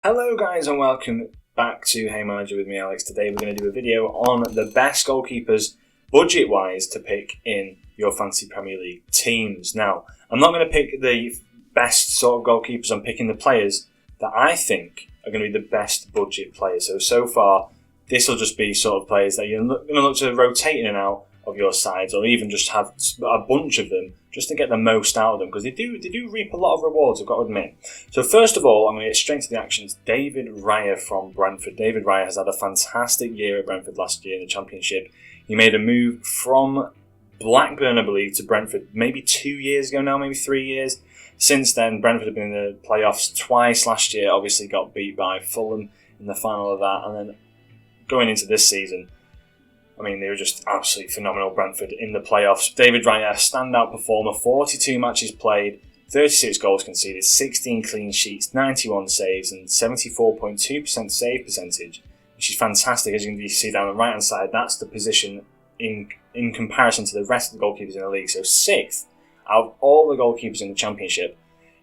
Hello guys and welcome back to Haymanager with me, Alex. Today we're going to do a video on the best goalkeepers budget-wise to pick in your fantasy Premier League teams. Now, I'm not going to pick the best sort of goalkeepers, I'm picking the players that I think are going to be the best budget players. So far, this will just be sort of players that you're going to look to rotate in and out of your sides, or even just have a bunch of them just to get the most out of them, because they do reap a lot of rewards, I've got to admit. So first of all, I'm going to get straight to the action. It's David Raya from Brentford. David Raya has had a fantastic year at Brentford last year in the Championship. He made a move from Blackburn, I believe, to Brentford maybe 2 years ago now, maybe 3 years. Since then, Brentford have been in the playoffs twice last year, obviously got beat by Fulham in the final of that, and then going into this season, I mean, they were just absolutely phenomenal, Brentford, in the playoffs. David Raya, standout performer, 42 matches played, 36 goals conceded, 16 clean sheets, 91 saves, and 74.2% save percentage, which is fantastic. As you can see down the right-hand side, that's the position in comparison to the rest of the goalkeepers in the league. So 6th out of all the goalkeepers in the Championship.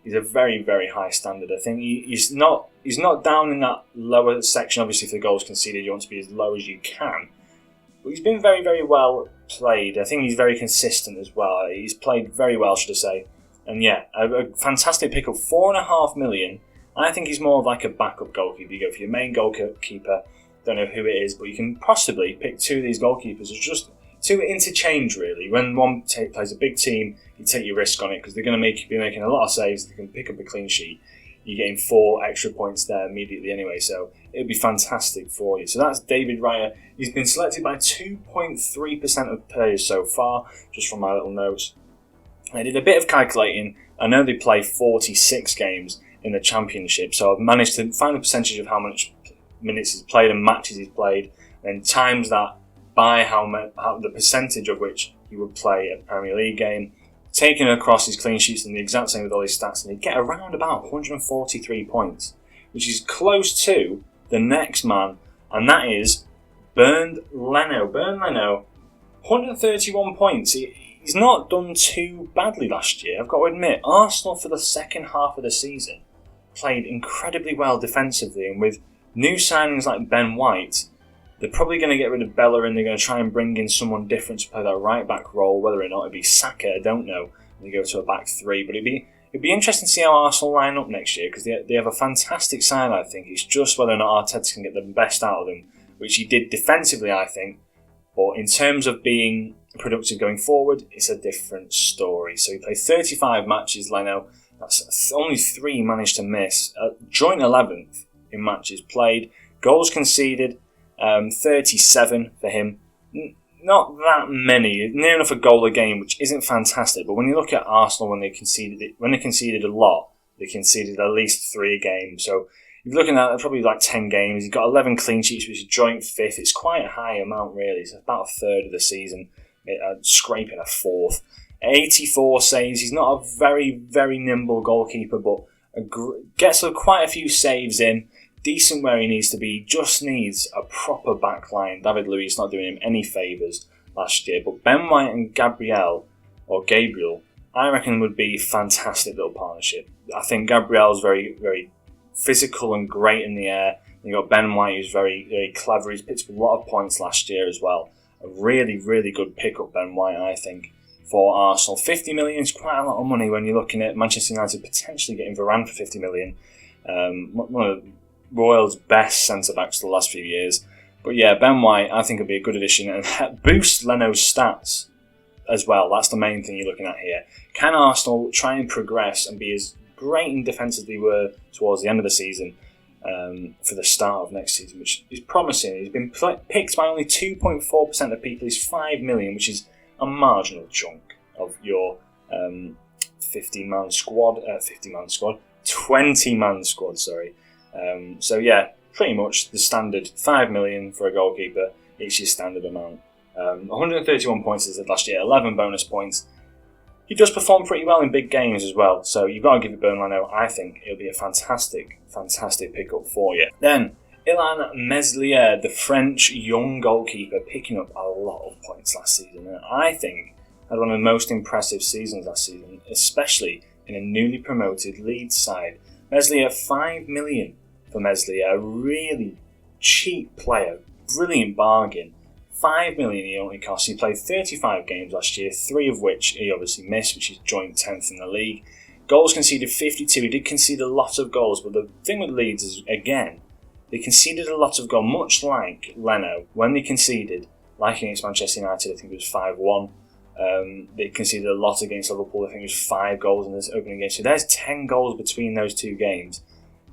He's a very, very high standard. I think he's not down in that lower section. Obviously, for the goals conceded, you want to be as low as you can. He's been very, very well played. I think he's very consistent as well. He's played very well, should I say. And yeah, a fantastic pickup, $4.5 million. I think he's more like a backup goalkeeper. You go for your main goalkeeper, don't know who it is, but you can possibly pick two of these goalkeepers as just to interchange, really. When one plays a big team, you take your risk on it because they're going to be making a lot of saves. They can pick up a clean sheet. You're getting 4 extra points there immediately anyway, so it'd be fantastic for you. So that's David Raya. He's been selected by 2.3% of players so far, just from my little notes. I did a bit of calculating. I know they play 46 games in the Championship, so I've managed to find a percentage of how much minutes he's played and matches he's played, and times that by how the percentage of which he would play a Premier League game, taken across his clean sheets and the exact same with all his stats, and he'd get around about 143 points, which is close to the next man, and that is Bernd Leno. Bernd Leno, 131 points. He's not done too badly last year, I've got to admit. Arsenal, for the second half of the season, played incredibly well defensively, and with new signings like Ben Wright, they're probably going to get rid of Bella and they're going to try and bring in someone different to play that right-back role. Whether or not it'd be Saka, I don't know. They go to a back three, but it'd be interesting to see how Arsenal line up next year, because they have a fantastic side, I think. It's just whether or not Arteta can get the best out of them, which he did defensively, I think. But in terms of being productive going forward, it's a different story. So he played 35 matches, Leno. That's only 3 managed to miss. Joint 11th in matches played. Goals conceded, 37 for him. Not that many, near enough a goal a game, which isn't fantastic. But when you look at Arsenal, when they conceded a lot, they conceded at least 3 a game. So you're looking at probably like 10 games. He's got 11 clean sheets, which is joint 5th. It's quite a high amount, really. It's about a third of the season, scraping a 4th. 84 saves. He's not a very, very nimble goalkeeper, but gets quite a few saves in. Decent where he needs to be, just needs a proper backline. David Luiz not doing him any favours last year, but Ben White and Gabriel, I reckon would be a fantastic little partnership. I think Gabriel's very, very physical and great in the air. And you've got Ben White, who's very, very clever. He's picked up a lot of points last year as well. A really, really good pickup, Ben White, I think, for Arsenal. 50 million is quite a lot of money when you're looking at Manchester United potentially getting Varane for 50 million. One of the Royals' best centre-backs for the last few years. But yeah, Ben White, I think, would be a good addition and boost Leno's stats as well. That's the main thing you're looking at here. Can Arsenal try and progress and be as great in defence as they were towards the end of the season for the start of next season, which is promising? He's been picked by only 2.4% of people. He's 5 million, which is a marginal chunk of your 20-man squad, sorry. So yeah, pretty much the standard 5 million for a goalkeeper. It's your standard amount. 131 points as I said last year, 11 bonus points. He does perform pretty well in big games as well, so you've got to give it Bernd Leno. I think it'll be a fantastic, fantastic pickup for you. Then Ilan Mesli, the French young goalkeeper, picking up a lot of points last season, and I think had one of the most impressive seasons last season, especially in a newly promoted Leeds side. Mesli at 5 million for Mesli, a really cheap player, brilliant bargain. 5 million he only cost. He played 35 games last year, 3 of which he obviously missed, which is joint 10th in the league. Goals conceded 52. He did concede a lot of goals, but the thing with Leeds is, again, they conceded a lot of goals, much like Leno. When they conceded, like against Manchester United, I think it was 5-1. They conceded a lot against Liverpool. I think it was 5 goals in this opening game. So there's 10 goals between those 2 games.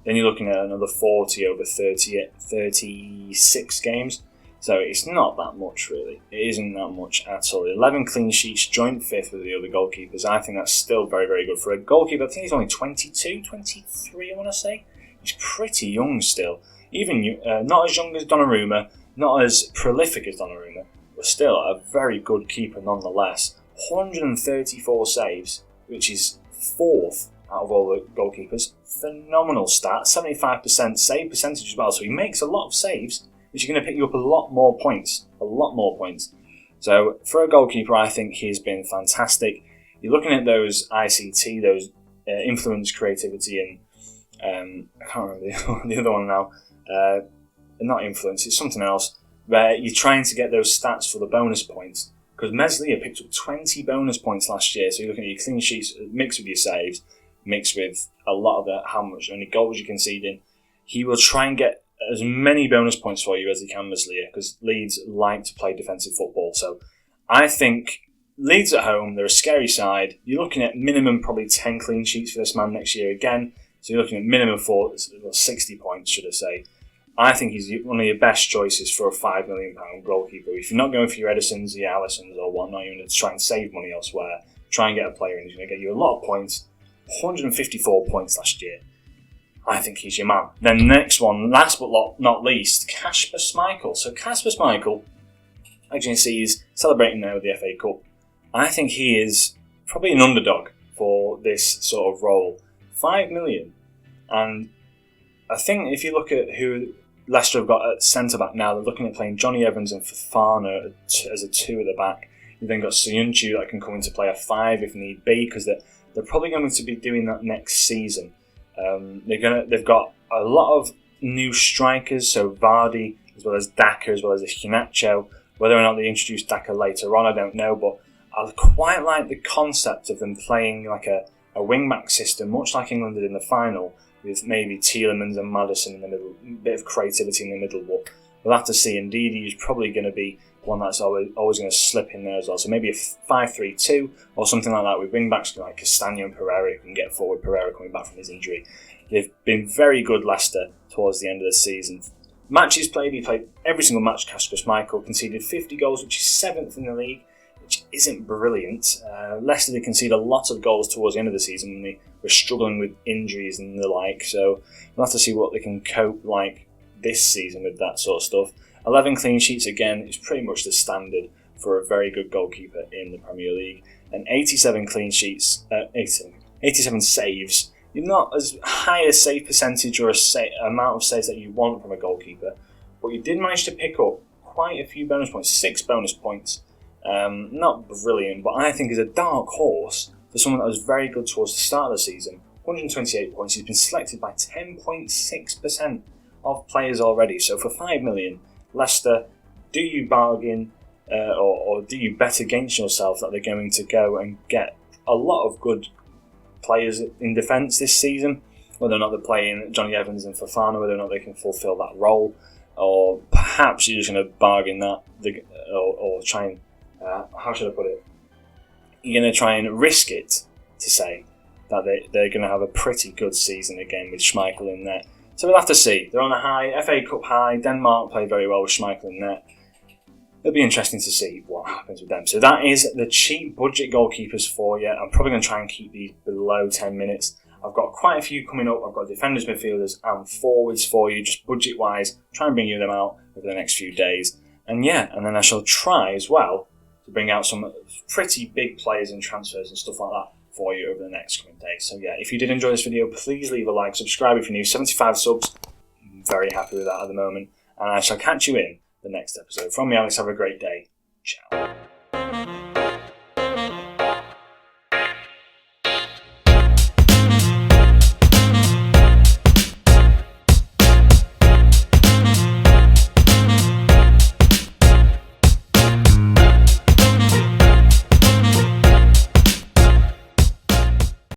Then you're looking at another 40 over 36 games. So it's not that much, really. It isn't that much at all. 11 clean sheets, joint 5th with the other goalkeepers. I think that's still very, very good for a goalkeeper. I think he's only 22, 23, I want to say. He's pretty young still. Even not as young as Donnarumma, not as prolific as Donnarumma, but still a very good keeper nonetheless. 134 saves, which is 4th out of all the goalkeepers. Phenomenal stat. 75% save percentage as well. So he makes a lot of saves, which is going to pick you up a lot more points. So for a goalkeeper, I think he's been fantastic. You're looking at those ICT, those influence, creativity, and I can't remember the other one now. Not influence, it's something else. Where you're trying to get those stats for the bonus points. Because Mesli picked up 20 bonus points last year. So you're looking at your clean sheets mixed with your saves, mixed with a lot of how many goals you're conceding. He will try and get as many bonus points for you as he can, Mesli, because Leeds like to play defensive football. So I think Leeds at home, they're a scary side. You're looking at minimum probably 10 clean sheets for this man next year again. So you're looking at minimum 60 points, should I say. I think he's one of your best choices for a £5 million goalkeeper. If you're not going for your Edisons, your Allisons or whatnot, you're going to try and save money elsewhere. Try and get a player in who's going to get you a lot of points. 154 points last year. I think he's your man. Then next one, last but not least, Kasper Schmeichel. So Kasper Schmeichel, as you can see, he's celebrating now with the FA Cup. I think he is probably an underdog for this sort of role. 5 million. And I think if you look at who Leicester have got at centre-back now, they're looking at playing Johnny Evans and Fofana as a 2 at the back. You've then got Soyuncu that can come into play a 5 if need be, because they're probably going to be doing that next season. They've got a lot of new strikers, so Vardy, as well as Daka, as well as Iheanacho. Whether or not they introduce Daka later on, I don't know, but I quite like the concept of them playing like a wing-back system, much like England did in the final, with maybe Tielemans and Maddison in the middle, a bit of creativity in the middle, but we'll have to see. Indeed, he's probably going to be one that's always going to slip in there as well. So maybe a 5-3-2 or something like that with wing-backs like Castagno and Pereira, who can get forward. Pereira coming back from his injury. They've been very good, Leicester, towards the end of the season. Matches played, he played every single match. Kasper Schmeichel conceded 50 goals, which is 7th in the league, which isn't brilliant. Leicester did concede a lot of goals towards the end of the season when they were struggling with injuries and the like, so we'll have to see what they can cope like this season with that sort of stuff. 11 clean sheets again is pretty much the standard for a very good goalkeeper in the Premier League, and 87 clean sheets, 87 saves. You're not as high a save percentage or amount of saves that you want from a goalkeeper, but you did manage to pick up quite a few bonus points, 6 bonus points. Not brilliant, but I think is a dark horse for someone that was very good towards the start of the season. 128 points. He's been selected by 10.6% of players already. So for 5 million, Leicester, do you bargain or do you bet against yourself that they're going to go and get a lot of good players in defence this season? Whether or not they're playing Johnny Evans and Fofana, whether or not they can fulfil that role, or perhaps you're just going to bargain that or try and how should I put it? You're going to try and risk it to say that they're going to have a pretty good season again with Schmeichel in there. So we'll have to see. They're on a high, FA Cup high. Denmark played very well with Schmeichel in there. It'll be interesting to see what happens with them. So that is the cheap budget goalkeepers for you. I'm probably going to try and keep these below 10 minutes. I've got quite a few coming up. I've got defenders, midfielders and forwards for you, just budget-wise. Try and bring you them out over the next few days. And then I shall try as well to bring out some pretty big players and transfers and stuff like that for you over the next coming days. So yeah, if you did enjoy this video, please leave a like, subscribe if you're new. 75 subs, I'm very happy with that at the moment. And I shall catch you in the next episode. From me, Alex, have a great day. Ciao.